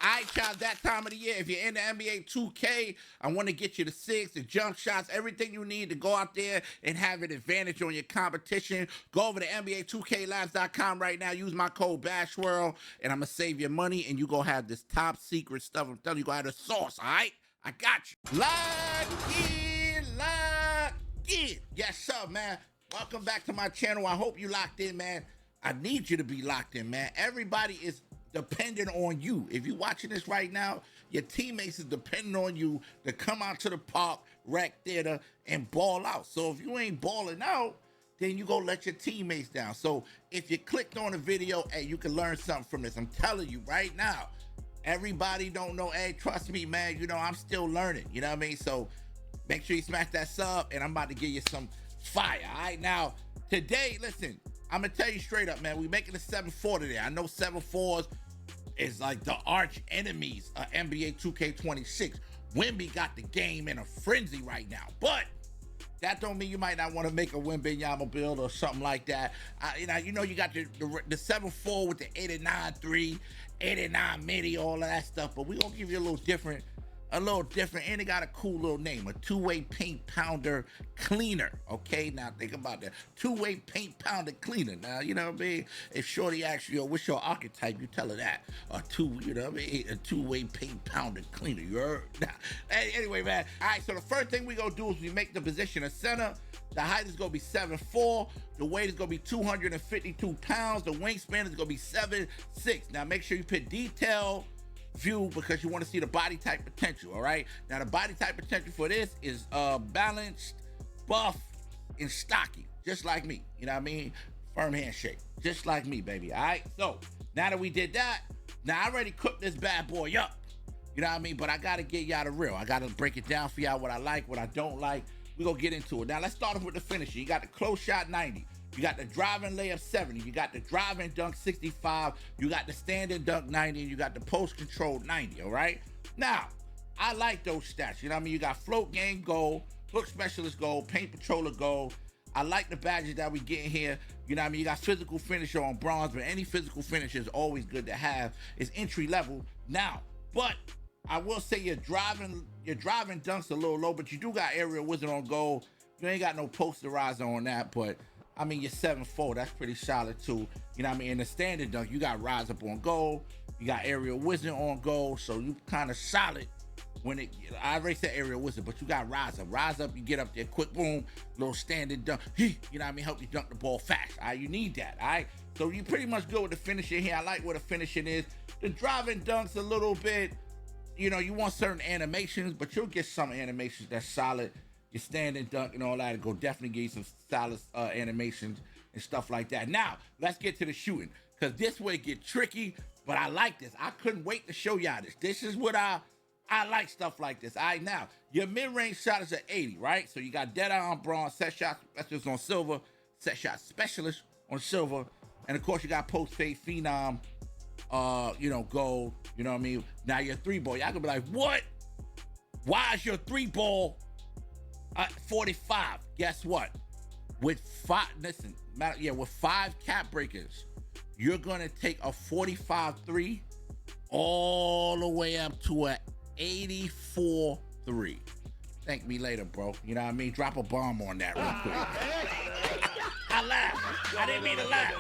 All right, y'all, that time of the year, if you're in the NBA 2K, I want to get you the 6, the jump shots, everything you need to go out there and have an advantage on your competition. Go over to NBA2KLabs.com right now. Use my code BASHWORLD, and I'm going to save you money, and you going to have this top secret stuff. I'm telling you, going to have the sauce, all right? I got you. Lock in. Yes, sir, man. Welcome back to my channel. I hope you locked in, man. I need you to be locked in, man. Everybody is dependent on you. If you're watching this right now, your teammates is depending on you to come out to the park, rec theater, and ball out. So if you ain't balling out, then you go let your teammates down. So if you clicked on the video, hey, you can learn something from this. I'm telling you right now, everybody don't know, hey, trust me, man, you know, I'm still learning, you know what I mean? So make sure you smash that sub, and I'm about to give you some fire, all right? Now, today, listen, I'm gonna tell you straight up, man, we making a 7-4 today. I know 7-4s is like the arch enemies of NBA 2K26. Wemby got the game in a frenzy right now, but that don't mean you might not want to make a Wembanyama build or something like that. You know, you got the 7-4 with the 89-3, 89 midi, all of that stuff, but we gonna give you a little different, and it got a cool little name, a two-way paint pounder cleaner. Okay, now think about that, two-way paint pounder cleaner. Now, you know what I mean, if shorty asks you, what's your archetype, you tell her that, you know what I mean, a two-way paint pounder cleaner, you heard? Now, anyway, man, all right, so the first thing we gonna do is we make the position of center. The height is gonna be 7'4", the weight is gonna be 252 pounds, the wingspan is gonna be 7'6". Now make sure you put detail view because you want to see the body type potential. All right, now the body type potential for this is balanced, buff, and stocky, just like me. You know what I mean? Firm handshake, just like me, baby. All right, so now that we did that, now I already cooked this bad boy up, you know what I mean? But I gotta get y'all the real. I gotta break it down for y'all, what I like, what I don't like. We gonna get into it. Now let's start off with the finisher. You got the close shot 90, you got the driving layup 70, you got the driving dunk 65, you got the standing dunk 90, and you got the post control 90, all right? Now, I like those stats, you know what I mean? You got float game gold, hook specialist gold, paint patroller gold. I like the badges that we get in here, you know what I mean? You got physical finisher on bronze, but any physical finisher is always good to have. It's entry level now, but I will say your driving dunk's a little low, but you do got aerial wizard on gold. You ain't got no posterizer on that, but I mean, your 7'4", that's pretty solid too. You know what I mean? In the standard dunk, you got rise up on gold, you got aerial wizard on gold, so you kind of solid when it, I already said aerial wizard, but you got rise up. Rise up, you get up there, quick boom, little standing dunk, you know what I mean? Help you dunk the ball fast, all right? You need that, all right? So you pretty much go with the finishing here. I like what the finishing is. The driving dunk's a little bit, you know, you want certain animations, but you'll get some animations that's solid. Your standing dunk and all that, it'll go definitely give you some solid animations and stuff like that. Now, let's get to the shooting, because this way it get tricky, but I like this. I couldn't wait to show y'all this. This is what I like, stuff like this. All right, now, your mid-range shot is at 80, right? So you got dead eye on bronze, set shot specialist on silver, set shot specialist on silver, and of course you got post-fade phenom, you know, gold, you know what I mean? Now your three ball, y'all gonna be like, what? Why is your three ball 45? Guess what? With with 5 cap breakers, you're gonna take a 45-3 all the way up to a 84-3. Thank me later, bro. You know what I mean? Drop a bomb on that real quick. I laughed. I didn't mean to laugh.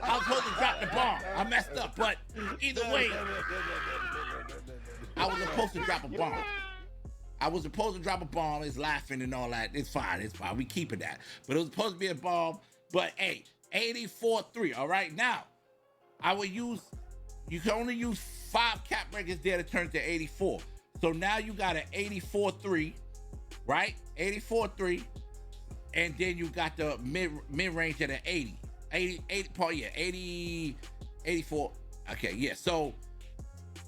I was supposed to drop the bomb. I messed up, but either way, I was supposed to drop a bomb. I was supposed to drop a bomb. It's laughing and all that. It's fine. It's fine. We keeping that. But it was supposed to be a bomb. But hey, 84-3. All right. Now, you can only use 5 cap breakers there to turn to 84. So now you got an 84-3, right? 84-3. And then you got the mid-range at an 80. 84. Okay, yeah. So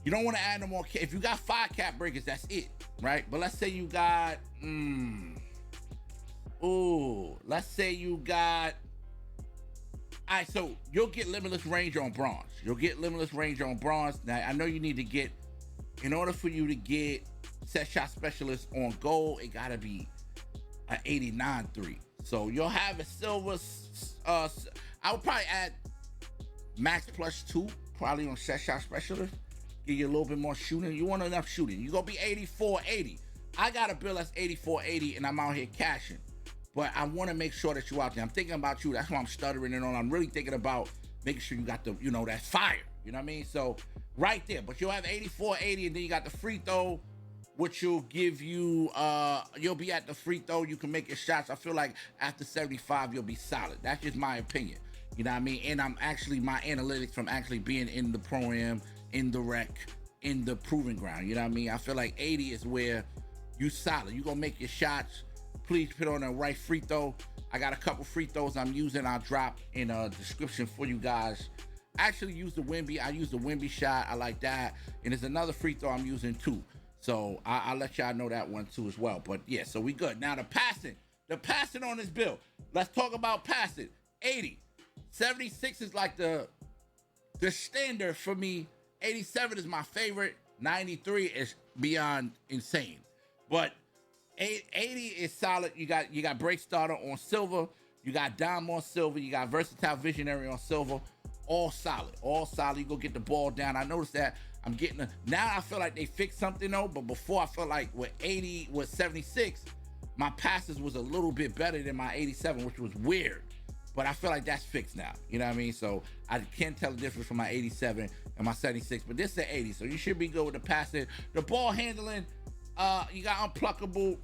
you don't want to add no more. If you got 5 cap breakers, that's it, right? But let's say you got, let's say you got, all right, so you'll get limitless range on bronze. You'll get limitless range on bronze. Now, I know you need to get, in order for you to get set shot specialist on gold, it gotta be an 89-3. So you'll have a silver, I would probably add max +2, probably on set shot specialist. give you a little bit more shooting. You want enough shooting. You're going to be 84-80. I got a bill that's 84-80, and I'm out here cashing. But I want to make sure that you out there. I'm thinking about you. That's why I'm stuttering and on. I'm really thinking about making sure you got the, that fire. You know what I mean? So right there. But you'll have 84-80, and then you got the free throw, which will give you, you'll be at the free throw. You can make your shots. I feel like after 75, you'll be solid. That's just my opinion. You know what I mean? And I'm actually, my analytics from actually being in the Pro-Am, in the rec, in the proving ground. You know what I mean? I feel like 80 is where you solid. You gonna make your shots. Please put on the right free throw. I got a couple free throws I'm using. I'll drop in a description for you guys. I actually use the Wemby. I use the Wemby shot. I like that. And there's another free throw I'm using too. So I'll let y'all know that one too as well. But yeah, so we good. Now the passing on this bill. Let's talk about passing. 80. 76 is like the standard for me. 87 is my favorite. 93 is beyond insane. But 80 is solid. You got break starter on silver. You got dime on silver. You got versatile visionary on silver. All solid. All solid. You go get the ball down. I noticed that I'm getting now I feel like they fixed something though, but before I felt like with 76, my passes was a little bit better than my 87, which was weird. But I feel like that's fixed now. You know what I mean? So I can't tell the difference from my 87 and my 76, but this is 80. So you should be good with the passing. The ball handling, you got unpluckable,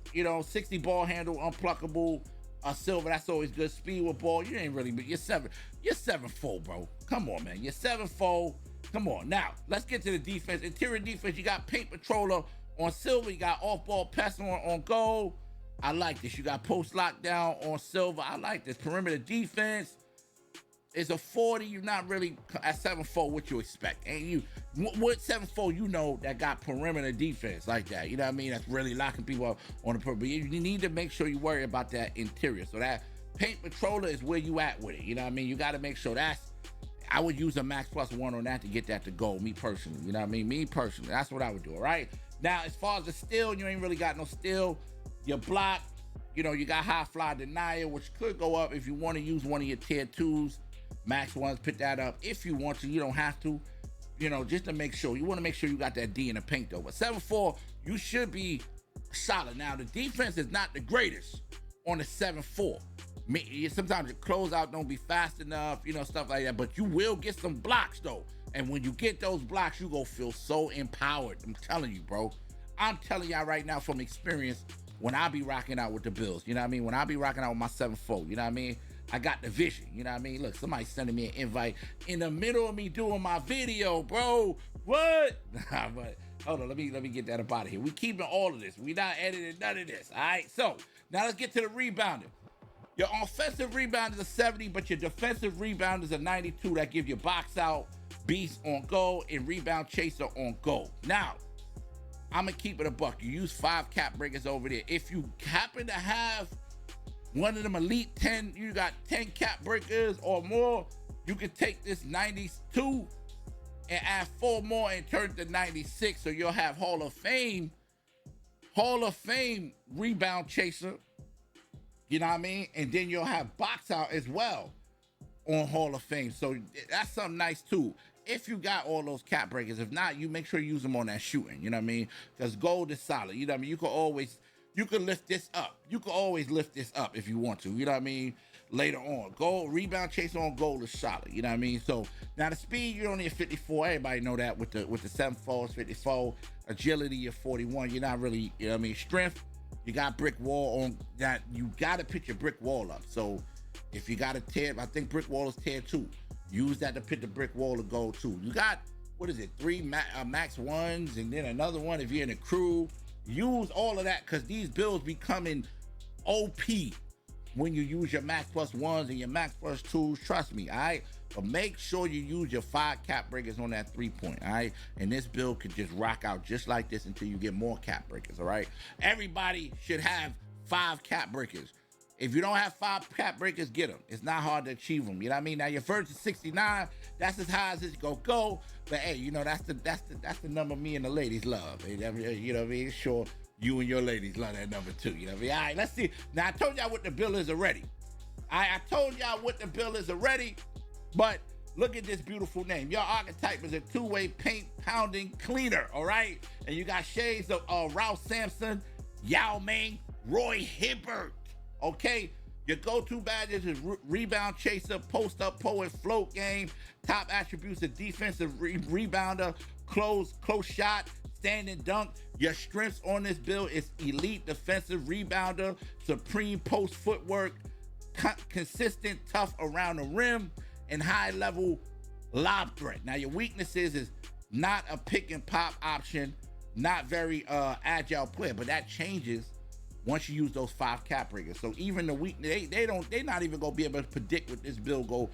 60 ball handle, unpluckable, silver. That's always good. Speed with ball. You ain't really, but you're 7'4", bro. Come on, man. You're 7'4". Come on. Now, let's get to the defense. Interior defense, you got paint patroller on silver. You got off-ball pass on gold. I like this. You got post lockdown on silver. I like this. Perimeter defense is a 40. You're not really at 7'4" what you expect. And you, what 7'4", that got perimeter defense like that. You know what I mean? That's really locking people up on the perimeter. You need to make sure you worry about that interior. So that paint patroller is where you at with it. You know what I mean? You got to make sure I would use a max +1 on that to get that to go, me personally. You know what I mean? Me personally. That's what I would do, all right? Now, as far as the steal, you ain't really got no steal. Your block, you got high fly denial, which could go up if you want to use one of your tier 2s. Max 1s, put that up if you want to. You don't have to, just to make sure. You want to make sure you got that D in the paint, though. But 7'4", you should be solid. Now, the defense is not the greatest on the 7'4". Sometimes your closeout don't be fast enough, stuff like that. But you will get some blocks, though. And when you get those blocks, you go feel so empowered. I'm telling you, bro. I'm telling y'all right now from experience, when I be rocking out with the Bills, you know what I mean? When I be rocking out with my 7'4", you know what I mean? I got the vision, you know what I mean? Look, somebody sending me an invite in the middle of me doing my video, bro. What? Nah, but hold on, let me get that up out of here. We keeping all of this. We not editing none of this, all right? So, now let's get to the rebounding. Your offensive rebound is a 70, but your defensive rebound is a 92. That gives you box out, beast on goal, and rebound chaser on goal. Now, I'm going to keep it a buck. You use 5 cap breakers over there. If you happen to have one of them elite 10, you got 10 cap breakers or more, you can take this 92 and add 4 more and turn it to 96. So you'll have Hall of Fame rebound chaser. You know what I mean? And then you'll have box out as well on Hall of Fame. So that's something nice too. If you got all those cap breakers, if not, you make sure you use them on that shooting. You know what I mean? Because gold is solid. You know what I mean? You can lift this up. You can always lift this up if you want to. You know what I mean? Later on. Gold, rebound chase on gold is solid. You know what I mean? So now the speed, you're only at 54. Everybody know that with the 7'4", 54. Agility, you're 41. You're not really, you know what I mean? Strength, you got brick wall on that. You got to put your brick wall up. So if you got a tier, I think brick wall is tier 2. Use that to put the brick wall to go too. You got, 3 max 1s and then another one if you're in a crew. Use all of that because these builds becoming OP when you use your max +1s and your max +2s. Trust me, all right? But make sure you use your 5 cap breakers on that 3-point, all right? And this build could just rock out just like this until you get more cap breakers, all right? Everybody should have 5 cap breakers. If you don't have 5 cap breakers, get them. It's not hard to achieve them. You know what I mean? Now your first is 69. That's as high as it's gonna go. But hey, that's the number me and the ladies love. You know what I mean? Sure, you and your ladies love that number too. You know what I mean? All right, let's see. Now I told y'all what the bill is already. I told y'all what the bill is already. But Look at this beautiful name. Your archetype is a two-way paint pounding cleaner, all right? And you got shades of Ralph Sampson, Yao Ming, Roy Hibbert, okay? Your go-to badges is rebound chaser, post-up poet, float game. Top attributes are defensive rebounder, close shot, standing dunk. Your strengths on this build is elite defensive rebounder, supreme post footwork, consistent tough around the rim, and high-level lob threat. Now, your weaknesses is not a pick and pop option, not very agile player, but that changes once you use those 5 cap breakers. So even the weak, they're not even gonna be able to predict what this build go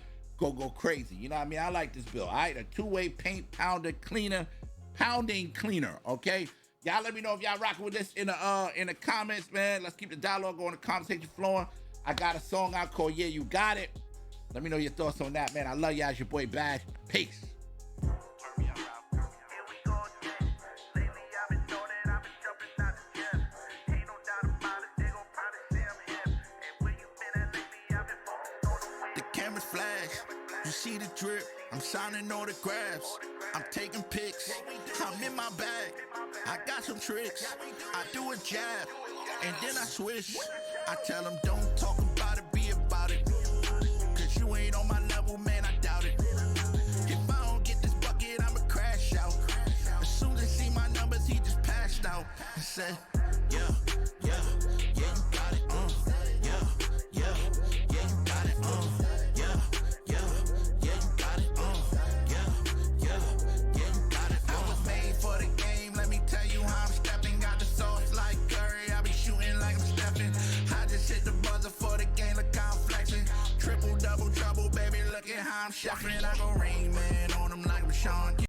crazy. You know what I mean? I like this build. All right, a two-way paint pounder cleaner, pounding cleaner. Okay, y'all let me know if y'all rocking with this in the comments, man. Let's keep the dialogue going, the conversation flowing. I got a song out called Yeah You Got It. Let me know your thoughts on that, man. I love y'all. It's your boy Bash. Peace. You see the drip, I'm signing autographs, I'm taking pics, I'm in my bag, I got some tricks, I do a jab, and then I switch, I tell them don't talk about it, be about it, cause you ain't on my level, man, I doubt it. If I don't get this bucket, I'ma crash out. As soon as they see my numbers, he just passed out and said, yeah, yeah, yeah, you got it, yeah, yeah, yeah, you got it, yeah. I'm shuffling, I go Rain Man on them like I'm Sean.